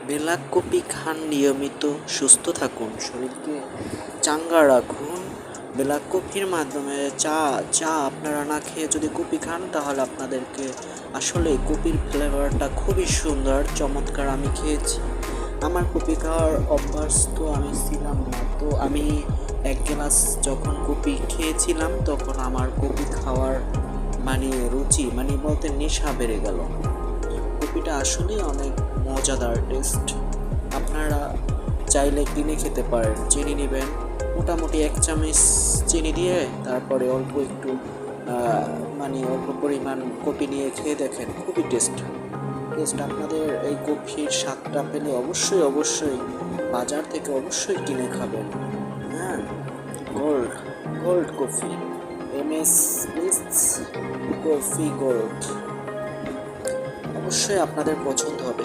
Black coffee খান, নিয়মিত সুস্থ থাকুন, শরীরকে চাঙ্গা রাখুন। ব্ল্যাক কফির মাধ্যমে চা আপনারা না খেয়ে যদি কফি খান তাহলে আপনাদেরকে আসলে কফির ফ্লেভারটা খুবই সুন্দর, চমৎকার। আমি খেয়েছি, আমার কফি খাওয়ার অভ্যাস তো আমি ছিলাম না, তো আমি এক গ্লাস যখন কফি খেয়েছিলাম তখন আমার কফি খাওয়ার রুচি বলতে নেশা বেড়ে গেল। কফিটা আসলেই অনেক মজাদার টেস্ট। আপনারা চাইলে কিনে খেতে পারেন। চিনি নেবেন মোটামুটি 1 চামচ চিনি দিয়ে, তারপরে অল্প একটু অল্প পরিমাণ কফি নিয়ে খেয়ে দেখেন, খুবই টেস্ট। আপনাদের এই কফির স্বাদটা পেলে অবশ্যই বাজার থেকে অবশ্যই কিনে খাবেন। হ্যাঁ, gold gold coffee, MS coffee gold, অবশ্যই আপনাদের পছন্দ হবে।